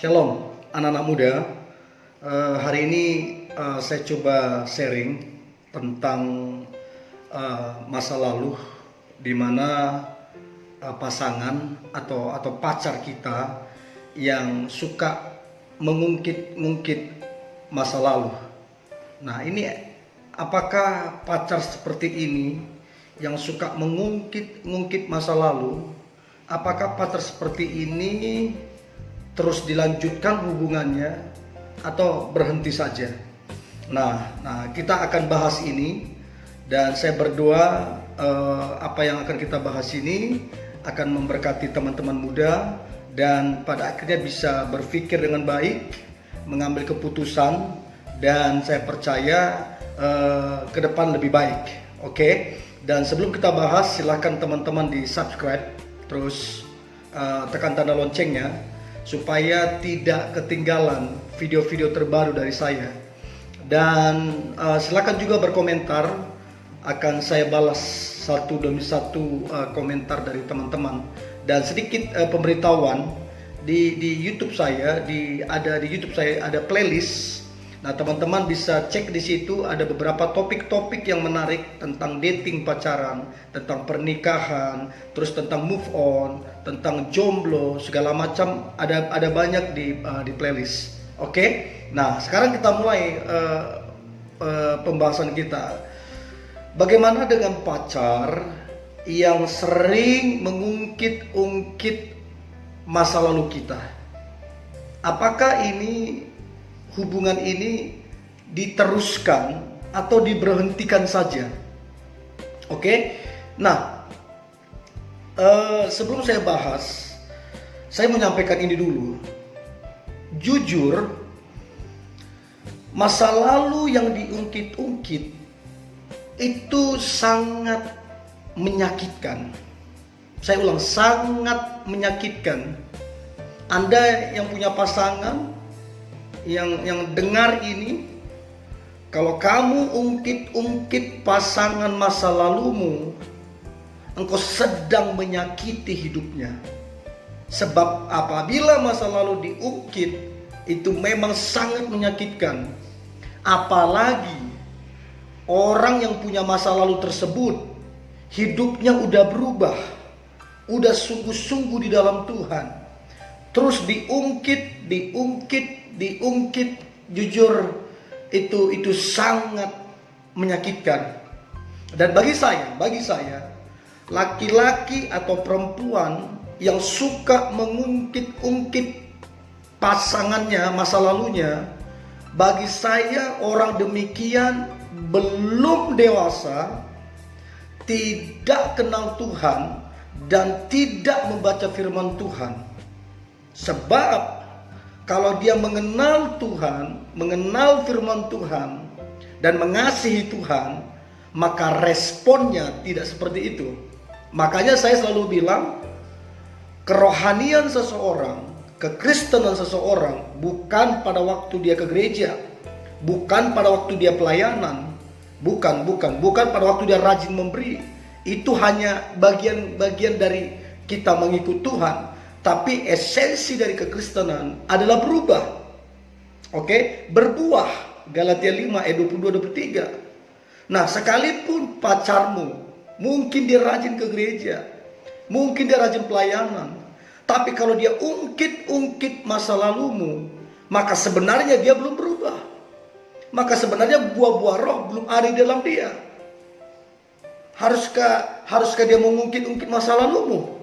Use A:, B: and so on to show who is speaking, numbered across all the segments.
A: Shalom anak-anak muda. Hari ini saya coba sharing tentang masa lalu di mana pasangan atau pacar kita yang suka mengungkit-ungkit masa lalu. Nah, ini apakah pacar seperti ini yang suka mengungkit-ungkit masa lalu? Apakah pacar seperti ini terus dilanjutkan hubungannya atau berhenti saja? Nah, kita akan bahas ini, dan saya berdoa apa yang akan kita bahas ini akan memberkati teman-teman muda dan pada akhirnya bisa berpikir dengan baik, mengambil keputusan, dan saya percaya ke depan lebih baik. Oke? Dan sebelum kita bahas, silakan teman-teman di subscribe, terus tekan tanda loncengnya supaya tidak ketinggalan video-video terbaru dari saya. Dan silakan juga berkomentar, akan saya balas satu demi satu komentar dari teman-teman. Dan sedikit pemberitahuan, di YouTube saya ada playlist. Nah, teman-teman bisa cek di situ, ada beberapa topik-topik yang menarik tentang dating, pacaran, tentang pernikahan, terus tentang move on, tentang jomblo, segala macam, ada banyak di playlist. Oke? Nah, sekarang kita mulai pembahasan kita. Bagaimana dengan pacar yang sering mengungkit-ungkit masa lalu kita? Apakah hubungan ini diteruskan atau diberhentikan saja? Oke? Nah, sebelum saya bahas, saya menyampaikan ini dulu. Jujur, masa lalu yang diungkit-ungkit itu sangat menyakitkan. Saya ulang, sangat menyakitkan. Anda yang punya pasangan, yang dengar ini, kalau kamu ungkit-ungkit pasangan masa lalumu, engkau sedang menyakiti hidupnya. Sebab apabila masa lalu diungkit, itu memang sangat menyakitkan. Apalagi orang yang punya masa lalu tersebut hidupnya udah berubah, udah sungguh-sungguh di dalam Tuhan, terus diungkit, jujur itu sangat menyakitkan. Dan bagi saya, laki-laki atau perempuan yang suka mengungkit-ungkit pasangannya, masa lalunya, bagi saya orang demikian belum dewasa, tidak kenal Tuhan, dan tidak membaca firman Tuhan. Sebab kalau dia mengenal Tuhan, mengenal firman Tuhan, dan mengasihi Tuhan, maka responnya tidak seperti itu. Makanya saya selalu bilang, kerohanian seseorang, kekristenan seseorang, bukan pada waktu dia ke gereja, bukan pada waktu dia pelayanan, bukan pada waktu dia rajin memberi. Itu hanya bagian dari kita mengikut Tuhan. Tapi esensi dari kekristenan adalah berubah. Oke? Berbuah. Galatia 5 ayat 22-23. Nah, sekalipun pacarmu, mungkin dia rajin ke gereja, mungkin dia rajin pelayanan, tapi kalau dia ungkit-ungkit masa lalumu, maka sebenarnya dia belum berubah. Maka sebenarnya buah-buah roh belum ada di dalam dia. Haruskah dia mengungkit-ungkit masa lalumu?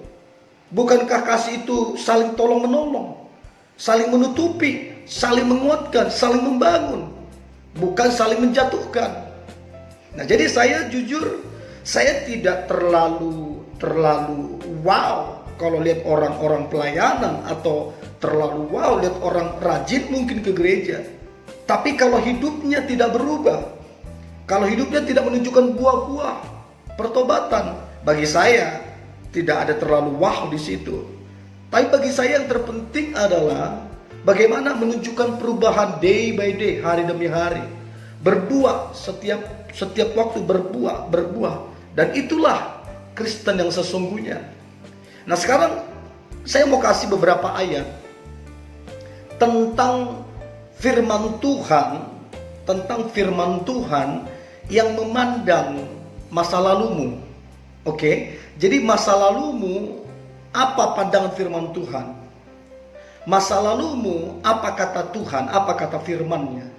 A: Bukankah kasih itu saling tolong menolong, saling menutupi, saling menguatkan, saling membangun, bukan saling menjatuhkan. Nah, jadi saya jujur, saya tidak terlalu wow kalau lihat orang-orang pelayanan, atau terlalu wow lihat orang rajin mungkin ke gereja. Tapi kalau hidupnya tidak berubah, kalau hidupnya tidak menunjukkan buah-buah pertobatan, bagi saya tidak ada terlalu wow di situ. Tapi bagi saya yang terpenting adalah bagaimana menunjukkan perubahan day by day, hari demi hari. Berbuah setiap waktu, berbuah. Dan itulah Kristen yang sesungguhnya. Nah, sekarang saya mau kasih beberapa ayat tentang firman Tuhan yang memandang masa lalumu. Oke, jadi masa lalumu, apa pandangan firman Tuhan? Masa lalumu, apa kata Tuhan, apa kata firman-Nya?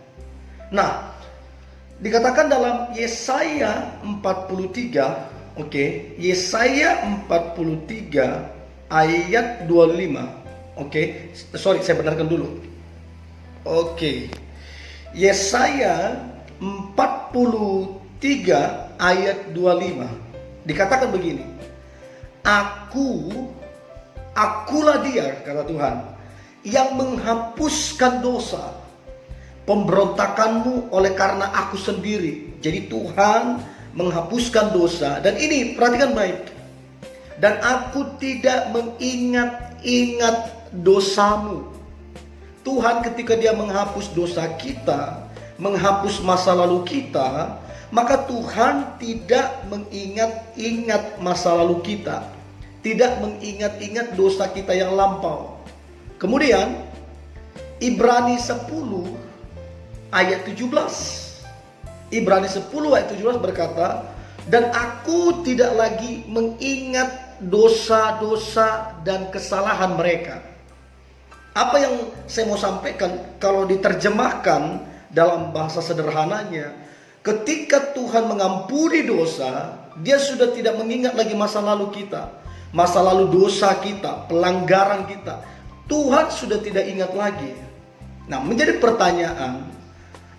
A: Nah, dikatakan dalam Yesaya 43, oke, Yesaya 43 ayat 25. Oke, sorry, saya benarkan dulu. Oke, Yesaya 43 ayat 25. Dikatakan begini, Akulah dia, kata Tuhan, yang menghapuskan dosa pemberontakanmu oleh karena aku sendiri. Jadi Tuhan menghapuskan dosa. Dan ini perhatikan baik. Dan aku tidak mengingat-ingat dosamu. Tuhan ketika dia menghapus dosa kita, menghapus masa lalu kita, maka Tuhan tidak mengingat-ingat masa lalu kita, tidak mengingat-ingat dosa kita yang lampau. Kemudian Ibrani 10 ayat 17. Ibrani 10 ayat 17 berkata, dan aku tidak lagi mengingat dosa-dosa dan kesalahan mereka. Apa yang saya mau sampaikan kalau diterjemahkan dalam bahasa sederhananya, ketika Tuhan mengampuni dosa, dia sudah tidak mengingat lagi masa lalu kita, masa lalu dosa kita, pelanggaran kita. Tuhan sudah tidak ingat lagi. Nah, menjadi pertanyaan,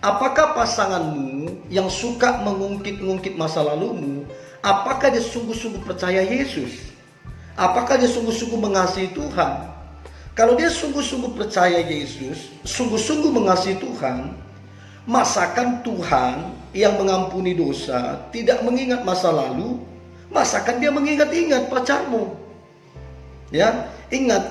A: apakah pasanganmu yang suka mengungkit-ungkit masa lalumu, apakah dia sungguh-sungguh percaya Yesus? Apakah dia sungguh-sungguh mengasihi Tuhan? Kalau dia sungguh-sungguh percaya Yesus, sungguh-sungguh mengasihi Tuhan, masakan Tuhan yang mengampuni dosa tidak mengingat masa lalu, masakan dia mengingat-ingat pacarmu? Ya, ingat,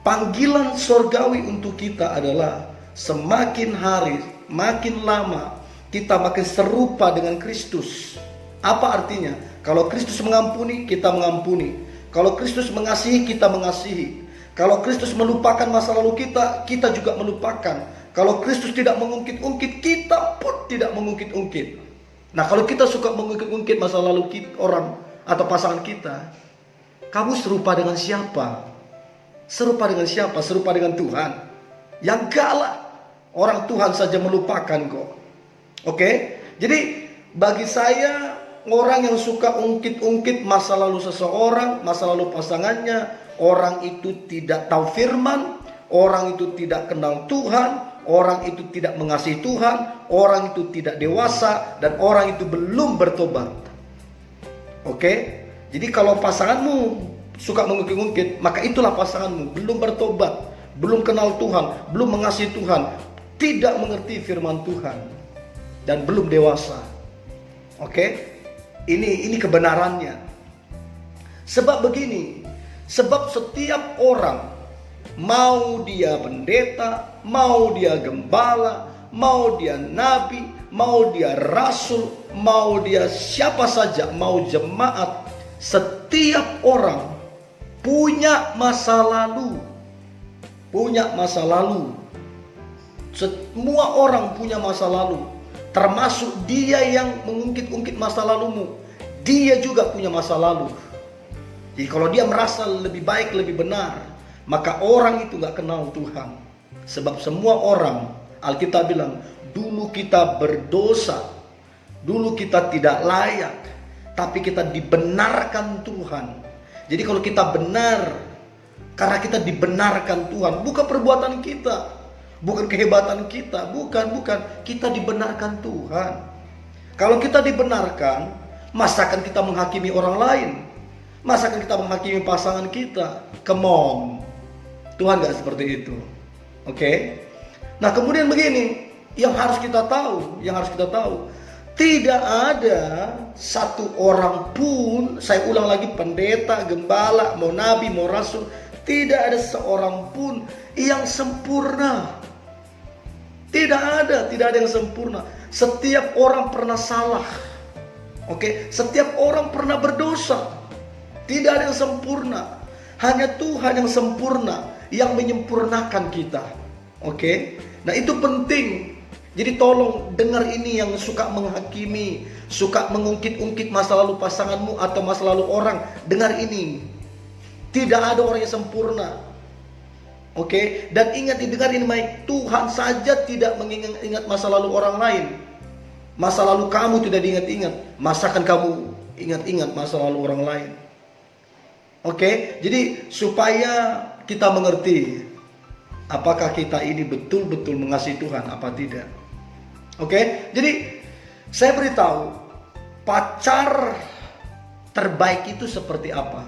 A: panggilan sorgawi untuk kita adalah semakin hari, makin lama kita makin serupa dengan Kristus. Apa artinya? Kalau Kristus mengampuni, kita mengampuni. Kalau Kristus mengasihi, kita mengasihi. Kalau Kristus melupakan masa lalu kita, kita juga melupakan. Kalau Kristus tidak mengungkit-ungkit, kita pun tidak mengungkit-ungkit. Nah, kalau kita suka mengungkit-ungkit masa lalu kita, orang atau pasangan kita, kamu serupa dengan siapa? Serupa dengan siapa? Serupa dengan Tuhan? Ya enggak lah. Orang Tuhan saja melupakan kok. Oke? Jadi bagi saya, orang yang suka ungkit-ungkit masa lalu seseorang, masa lalu pasangannya, orang itu tidak tahu firman, orang itu tidak kenal Tuhan, orang itu tidak mengasihi Tuhan, orang itu tidak dewasa, dan orang itu belum bertobat. Oke? Jadi kalau pasanganmu suka mengungkit-ungkit, maka itulah pasanganmu belum bertobat, belum kenal Tuhan, belum mengasihi Tuhan, tidak mengerti firman Tuhan, dan belum dewasa. Oke? Ini kebenarannya. Sebab begini, sebab setiap orang, mau dia pendeta, mau dia gembala, mau dia nabi, mau dia rasul, mau dia siapa saja, mau jemaat, setiap orang punya masa lalu. Punya masa lalu. Semua orang punya masa lalu. Termasuk dia yang mengungkit-ungkit masa lalumu. Dia juga punya masa lalu. Jadi kalau dia merasa lebih baik, lebih benar, maka orang itu gak kenal Tuhan. Sebab semua orang, Alkitab bilang, dulu kita berdosa, dulu kita tidak layak, tapi kita dibenarkan Tuhan. Jadi kalau kita benar, karena kita dibenarkan Tuhan, bukan perbuatan kita, bukan kehebatan kita, bukan. Kita dibenarkan Tuhan. Kalau kita dibenarkan, masakan kita menghakimi orang lain? Masakan kita menghakimi pasangan kita? Come on. Tuhan gak seperti itu. Oke? Nah, kemudian begini, yang harus kita tahu, tidak ada satu orang pun, saya ulang lagi, pendeta, gembala, mau nabi, mau rasul, tidak ada seorang pun yang sempurna. Tidak ada yang sempurna. Setiap orang pernah salah. Oke, setiap orang pernah berdosa. Tidak ada yang sempurna. Hanya Tuhan yang sempurna, yang menyempurnakan kita. Oke. Nah, itu penting. Jadi tolong dengar ini yang suka menghakimi, suka mengungkit-ungkit masa lalu pasanganmu atau masa lalu orang. Dengar ini. Tidak ada orang yang sempurna. Oke. Dan ingat, didengar ini baik. Tuhan saja tidak mengingat masa lalu orang lain. Masa lalu kamu tidak diingat-ingat. Masakan kamu ingat-ingat masa lalu orang lain. Oke. Jadi supaya kita mengerti apakah kita ini betul-betul mengasihi Tuhan apa tidak. Oke. Jadi saya beritahu, pacar terbaik itu seperti apa?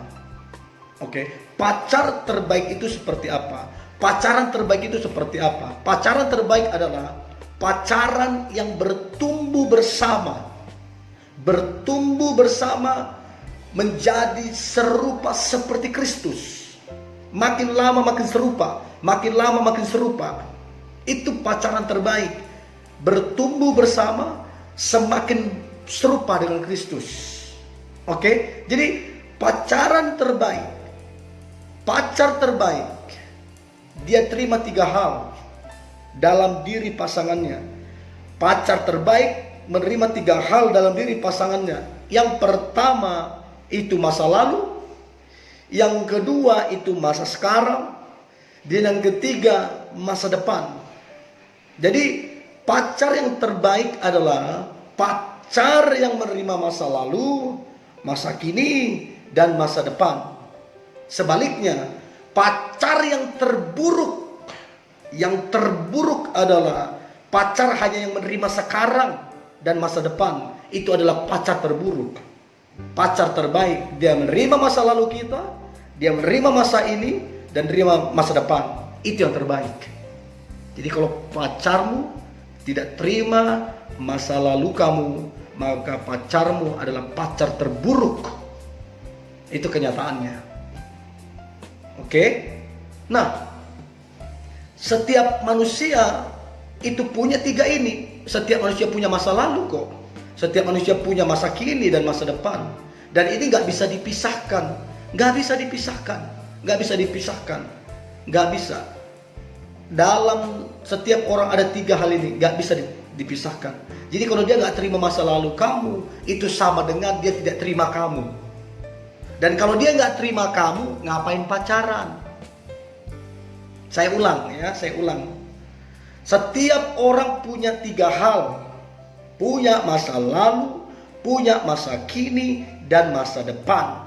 A: Oke. Pacar terbaik itu seperti apa? Pacaran terbaik itu seperti apa? Pacaran terbaik adalah pacaran yang bertumbuh bersama. Bertumbuh bersama menjadi serupa seperti Kristus. Makin lama makin serupa, makin lama makin serupa. Itu pacaran terbaik. Bertumbuh bersama semakin serupa dengan Kristus. Oke? Jadi pacaran terbaik, pacar terbaik, dia terima 3 hal dalam diri pasangannya. Pacar terbaik menerima 3 hal dalam diri pasangannya. Yang pertama itu masa lalu, yang kedua itu masa sekarang, dan yang ketiga masa depan. Jadi pacar yang terbaik adalah pacar yang menerima masa lalu, masa kini, dan masa depan. Sebaliknya, pacar yang terburuk adalah pacar hanya yang menerima sekarang dan masa depan. Itu adalah pacar terburuk. Pacar terbaik, dia menerima masa lalu kita, dia menerima masa ini, dan menerima masa depan. Itu yang terbaik. Jadi kalau pacarmu tidak terima masa lalu kamu, maka pacarmu adalah pacar terburuk. Itu kenyataannya. Oke? Nah, setiap manusia itu punya 3 ini. Setiap manusia punya masa lalu kok. Setiap manusia punya masa kini dan masa depan. Dan ini gak bisa dipisahkan. Gak bisa dipisahkan. Gak bisa dipisahkan. Gak bisa. Dalam setiap orang ada 3 hal ini. Gak bisa dipisahkan. Jadi kalau dia gak terima masa lalu kamu, itu sama dengan dia tidak terima kamu. Dan kalau dia gak terima kamu, ngapain pacaran? Saya ulang ya, saya ulang. Setiap orang punya 3 hal. Punya masa lalu, punya masa kini, dan masa depan.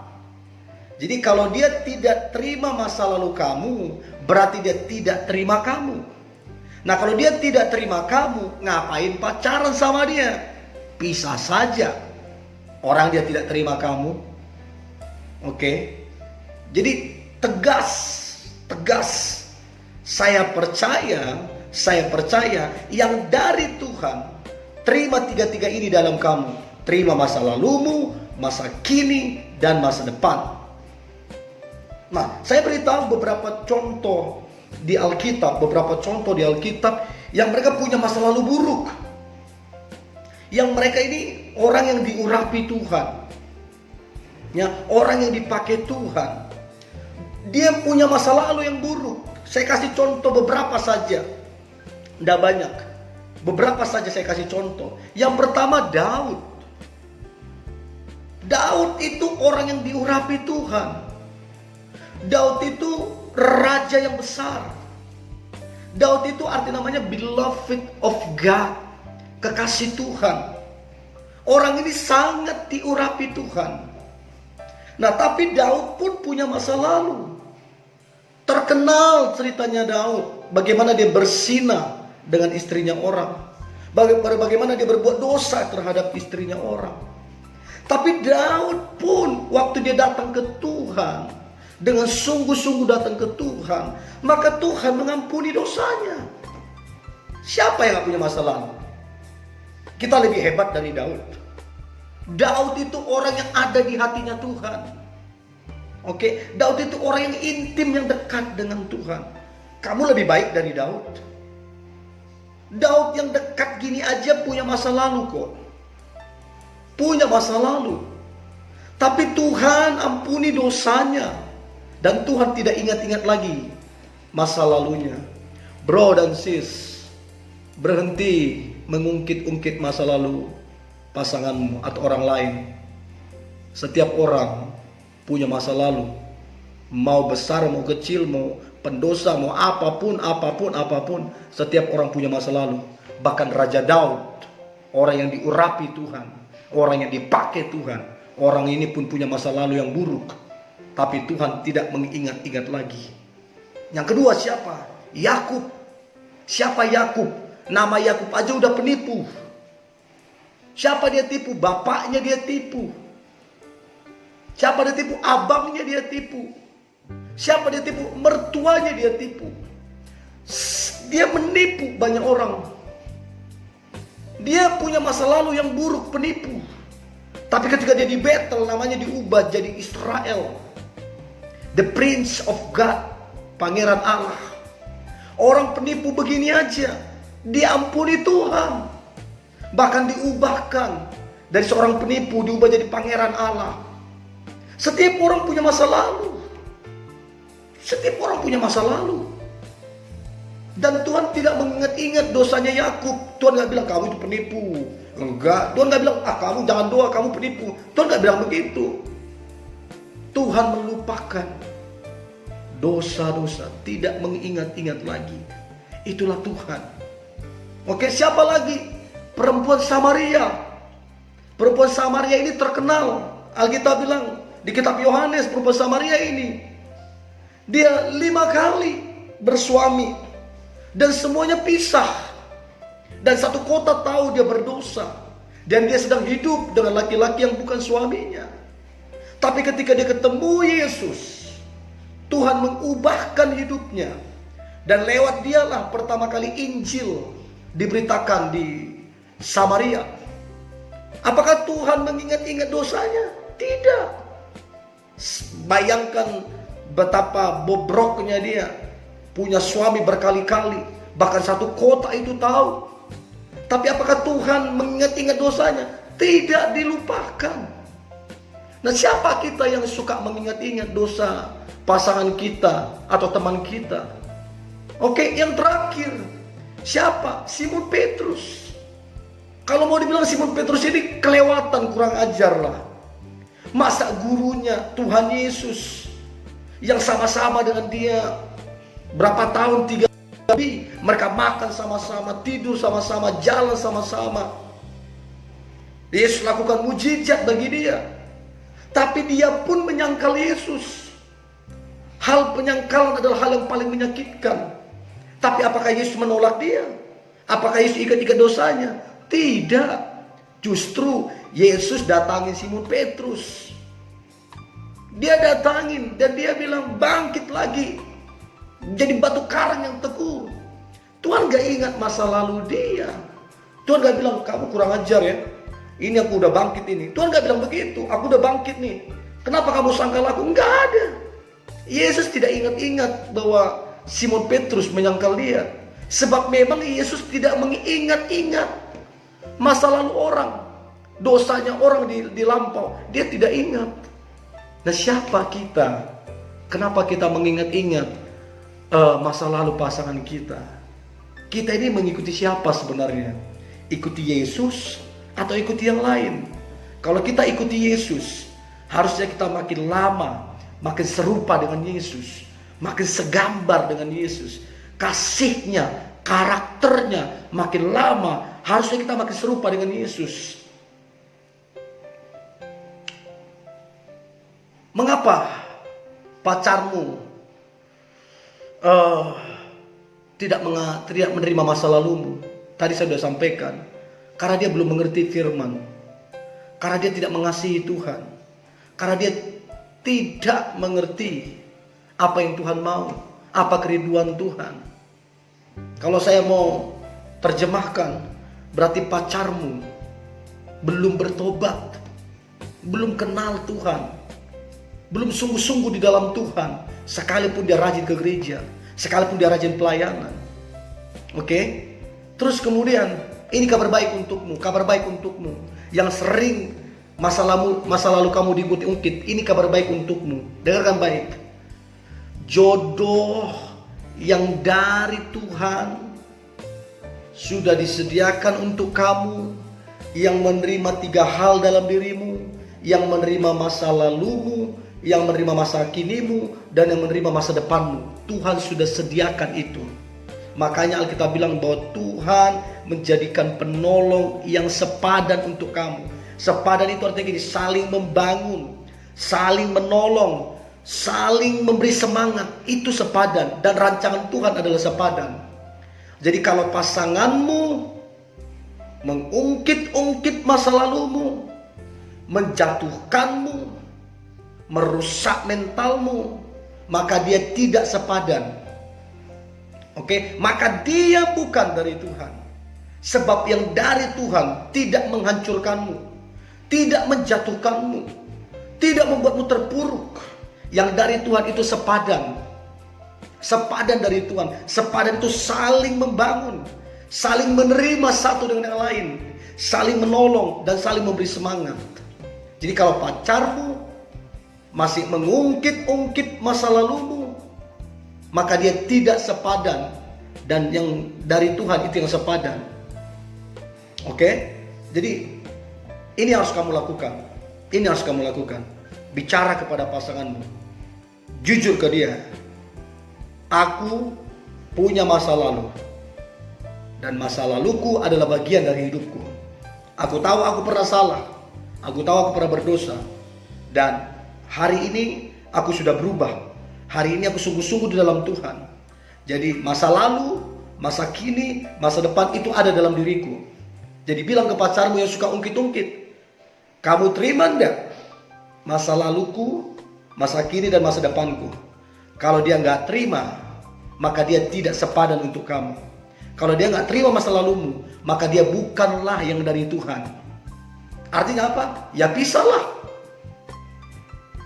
A: Jadi kalau dia tidak terima masa lalu kamu, berarti dia tidak terima kamu. Nah, kalau dia tidak terima kamu, ngapain pacaran sama dia? Pisah saja. Orang dia tidak terima kamu. Oke. Jadi tegas. Saya percaya yang dari Tuhan. Terima 3 ini dalam kamu. Terima masa lalumu, masa kini, dan masa depan. Nah, saya beritahu beberapa contoh di Alkitab, yang mereka punya masa lalu buruk. Yang mereka ini orang yang diurapi Tuhan. Ya, orang yang dipakai Tuhan. Dia punya masa lalu yang buruk. Saya kasih contoh beberapa saja. Tidak banyak. Beberapa saja saya kasih contoh. Yang pertama, Daud. Daud itu orang yang diurapi Tuhan. Daud itu raja yang besar. Daud itu arti namanya beloved of God. Kekasih Tuhan. Orang ini sangat diurapi Tuhan. Nah, tapi Daud pun punya masa lalu. Terkenal ceritanya Daud. Bagaimana dia bersinah dengan istrinya orang. Bagaimana dia berbuat dosa terhadap istrinya orang. Tapi Daud pun waktu dia datang ke Tuhan, dengan sungguh-sungguh datang ke Tuhan, maka Tuhan mengampuni dosanya. Siapa yang gak punya masa lalu? Kita lebih hebat dari Daud. Daud itu orang yang ada di hatinya Tuhan. Oke, Daud itu orang yang intim, yang dekat dengan Tuhan. Kamu lebih baik dari Daud. Daud yang dekat gini aja punya masa lalu kok. Punya masa lalu. Tapi Tuhan ampuni dosanya. Dan Tuhan tidak ingat-ingat lagi masa lalunya. Bro dan sis, berhenti mengungkit-ungkit masa lalu pasanganmu atau orang lain. Setiap orang punya masa lalu. Mau besar, mau kecil, mau pendosa, mau apapun. Setiap orang punya masa lalu. Bahkan Raja Daud, orang yang diurapi Tuhan, orang yang dipakai Tuhan, orang ini pun punya masa lalu yang buruk. Tapi Tuhan tidak mengingat-ingat lagi. Yang kedua siapa? Yakub. Siapa Yakub? Nama Yakub aja udah penipu. Siapa dia tipu? Bapaknya dia tipu. Siapa dia tipu? Abangnya dia tipu. Siapa dia tipu? Mertuanya dia tipu. Dia menipu banyak orang. Dia punya masa lalu yang buruk, penipu. Tapi ketika dia di battle, namanya diubah jadi Israel, the Prince of God, Pangeran Allah. Orang penipu begini aja diampuni Tuhan, bahkan diubahkan dari seorang penipu diubah jadi Pangeran Allah. Setiap orang punya masa lalu. Setiap orang punya masa lalu. Dan Tuhan tidak mengingat-ingat dosanya Yakub. Tuhan gak bilang kamu itu penipu. Enggak. Tuhan gak bilang kamu jangan doa, kamu penipu. Tuhan gak bilang begitu. Tuhan melupakan dosa-dosa, tidak mengingat-ingat lagi. Itulah Tuhan. Oke, siapa lagi? Perempuan Samaria. Perempuan Samaria ini terkenal. Alkitab bilang di kitab Yohanes, perempuan Samaria ini dia 5 kali bersuami dan semuanya pisah. Dan satu kota tahu dia berdosa dan dia sedang hidup dengan laki-laki yang bukan suaminya. Tapi ketika dia ketemu Yesus, Tuhan mengubahkan hidupnya. Dan lewat dialah pertama kali Injil diberitakan di Samaria. Apakah Tuhan mengingat-ingat dosanya? Tidak. Bayangkan betapa bobroknya dia. Punya suami berkali-kali. Bahkan satu kota itu tahu. Tapi apakah Tuhan mengingat-ingat dosanya? Tidak, dilupakan. Nah, siapa kita yang suka mengingat-ingat dosa pasangan kita atau teman kita? Oke, yang terakhir siapa? Simon Petrus. Kalau mau dibilang Simon Petrus ini kelewatan, kurang ajar lah. Masa gurunya Tuhan Yesus yang sama-sama dengan dia berapa tahun, 3 kali mereka makan sama-sama, tidur sama-sama, jalan sama-sama. Yesus lakukan mujizat bagi dia. Tapi dia pun menyangkal Yesus. Hal penyangkalan adalah hal yang paling menyakitkan. Tapi apakah Yesus menolak dia? Apakah Yesus ikat-ikat dosanya? Tidak. Justru Yesus datangin Simon Petrus. Dia datangin dan dia bilang bangkit lagi. Jadi batu karang yang teguh. Tuhan gak ingat masa lalu dia. Tuhan gak bilang kamu kurang ajar ya. Ini aku udah bangkit ini. Tuhan gak bilang begitu. Aku udah bangkit nih. Kenapa kamu sangkal aku? Enggak ada. Yesus tidak ingat-ingat bahwa Simon Petrus menyangkal dia. Sebab memang Yesus tidak mengingat-ingat masa lalu orang. Dosanya orang di lampau. Dia tidak ingat. Nah, siapa kita? Kenapa kita mengingat-ingat masa lalu pasangan kita? Kita ini mengikuti siapa sebenarnya? Ikuti Yesus atau ikuti yang lain? Kalau kita ikuti Yesus, harusnya kita makin lama makin serupa dengan Yesus, makin segambar dengan Yesus. Kasihnya, karakternya makin lama, harusnya kita makin serupa dengan Yesus. Mengapa pacarmu tidak menerima masa lalumu? Tadi saya sudah sampaikan. Karena dia belum mengerti firman. Karena dia tidak mengasihi Tuhan. Karena dia tidak mengerti apa yang Tuhan mau. Apa kerinduan Tuhan. Kalau saya mau terjemahkan, berarti pacarmu belum bertobat. Belum kenal Tuhan. Belum sungguh-sungguh di dalam Tuhan. Sekalipun dia rajin ke gereja. Sekalipun dia rajin pelayanan. Oke? Terus kemudian, ini kabar baik untukmu, kabar baik untukmu. Yang sering masa lalu kamu diungkit, ini kabar baik untukmu. Dengarkan baik. Jodoh yang dari Tuhan sudah disediakan untuk kamu, yang menerima 3 hal dalam dirimu, yang menerima masa lalumu, yang menerima masa kinimu, dan yang menerima masa depanmu. Tuhan sudah sediakan itu. Makanya Alkitab bilang bahwa Tuhan menjadikan penolong yang sepadan untuk kamu. Sepadan itu artinya gini, saling membangun, saling menolong, saling memberi semangat. Itu sepadan, dan rancangan Tuhan adalah sepadan. Jadi kalau pasanganmu mengungkit-ungkit masa lalumu, menjatuhkanmu, merusak mentalmu, maka dia tidak sepadan. Oke, maka dia bukan dari Tuhan. Sebab yang dari Tuhan tidak menghancurkanmu, tidak menjatuhkanmu, tidak membuatmu terpuruk. Yang dari Tuhan itu sepadan. Sepadan dari Tuhan. Sepadan itu saling membangun, saling menerima satu dengan yang lain, saling menolong dan saling memberi semangat. Jadi kalau pacarmu masih mengungkit-ungkit masa lalumu, maka dia tidak sepadan, dan yang dari Tuhan itu yang sepadan. Oke? Jadi ini harus kamu lakukan. Ini harus kamu lakukan. Bicara kepada pasanganmu. Jujur ke dia. Aku punya masa lalu, dan masa laluku adalah bagian dari hidupku. Aku tahu aku pernah salah. Aku tahu aku pernah berdosa. Dan hari ini aku sudah berubah. Hari ini aku sungguh-sungguh di dalam Tuhan. Jadi masa lalu, masa kini, masa depan itu ada dalam diriku. Jadi bilang ke pacarmu yang suka ungkit-ungkit, kamu terima enggak masa laluku, masa kini dan masa depanku? Kalau dia nggak terima, maka dia tidak sepadan untuk kamu. Kalau dia nggak terima masa lalumu, maka dia bukanlah yang dari Tuhan. Artinya apa? Ya pisahlah.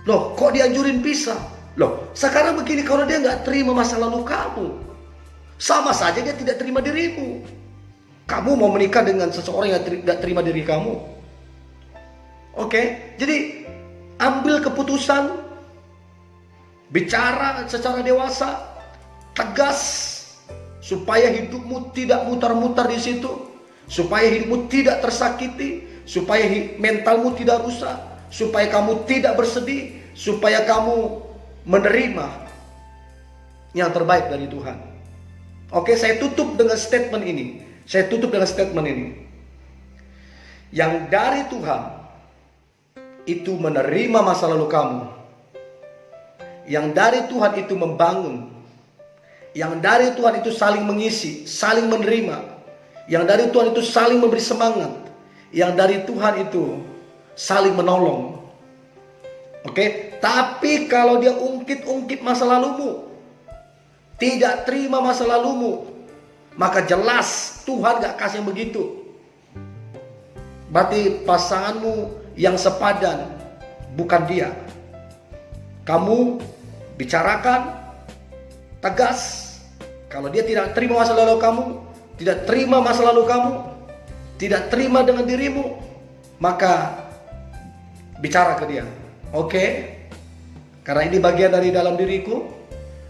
A: Loh, kok dianjurin pisah? Loh, sekarang begini, kalau dia nggak terima masa lalu kamu, sama saja dia tidak terima dirimu. Kamu mau menikah dengan seseorang yang nggak terima diri kamu? Oke, jadi ambil keputusan, bicara secara dewasa, tegas, supaya hidupmu tidak mutar-mutar di situ, supaya hidupmu tidak tersakiti, supaya mentalmu tidak rusak, supaya kamu tidak bersedih, supaya kamu menerima yang terbaik dari Tuhan. Oke, saya tutup dengan statement ini. Yang dari Tuhan itu menerima masa lalu kamu. Yang dari Tuhan itu membangun. Yang dari Tuhan itu saling mengisi, saling menerima. Yang dari Tuhan itu saling memberi semangat. Yang dari Tuhan itu saling menolong. Oke, tapi kalau dia ungkit-ungkit masa lalumu, tidak terima masa lalumu, maka jelas Tuhan gak kasih yang begitu. Berarti pasanganmu yang sepadan bukan dia. Kamu bicarakan tegas. Kalau dia tidak terima masa lalu kamu, tidak terima masa lalu kamu, tidak terima dengan dirimu, maka bicara ke dia. Oke, karena ini bagian dari dalam diriku,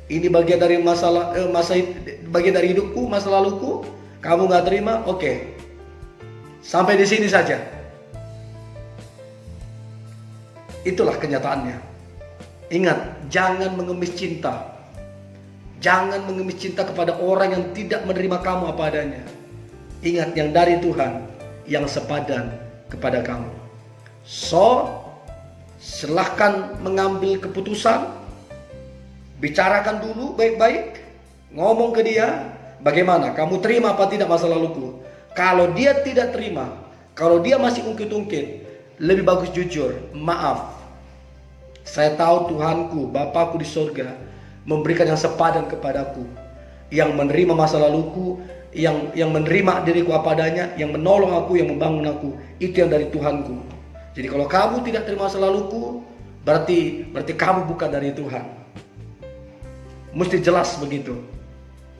A: ini bagian dari bagian dari hidupku, masa laluku. Kamu nggak terima, oke. Sampai di sini saja. Itulah kenyataannya. Ingat, jangan mengemis cinta. Jangan mengemis cinta kepada orang yang tidak menerima kamu apa adanya. Ingat, yang dari Tuhan, yang sepadan kepada kamu. So, silahkan mengambil keputusan. Bicarakan dulu baik-baik. Ngomong ke dia, bagaimana? Kamu terima apa tidak masa laluku? Kalau dia tidak terima, kalau dia masih ungkit-ungkit, lebih bagus jujur. Maaf, saya tahu Tuhanku, Bapakku di surga memberikan yang sepadan kepadaku, yang menerima masa laluku, yang menerima diriku apa adanya, yang menolong aku, yang membangun aku. Itu yang dari Tuhanku. Jadi kalau kamu tidak terima masa laluku, berarti kamu bukan dari Tuhan. Mesti jelas begitu.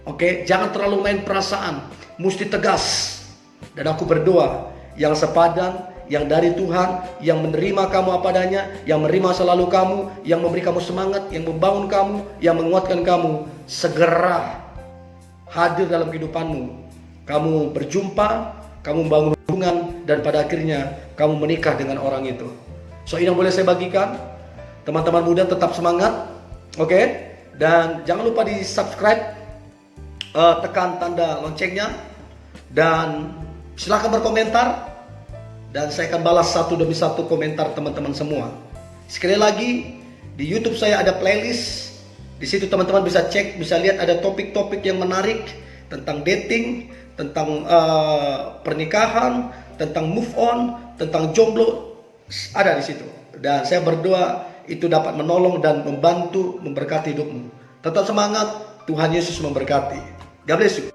A: Oke, jangan terlalu main perasaan, mesti tegas. Dan aku berdoa yang sepadan, yang dari Tuhan, yang menerima kamu apa adanya, yang menerima selalu kamu, yang memberi kamu semangat, yang membangun kamu, yang menguatkan kamu, segera hadir dalam kehidupanmu. Kamu berjumpa, kamu membangun hubungan, dan pada akhirnya kamu menikah dengan orang itu. So, ini yang boleh saya bagikan. Teman-teman muda tetap semangat, oke? Dan jangan lupa di subscribe, tekan tanda loncengnya, dan silahkan berkomentar. Dan saya akan balas satu demi satu komentar teman-teman semua. Sekali lagi, di YouTube saya ada playlist. Di situ teman-teman bisa cek, bisa lihat ada topik-topik yang menarik tentang dating, tentang pernikahan, tentang move on, tentang jomblo, ada di situ. Dan saya berdoa itu dapat menolong dan membantu memberkati hidupmu. Tetap semangat, Tuhan Yesus memberkati. God bless you.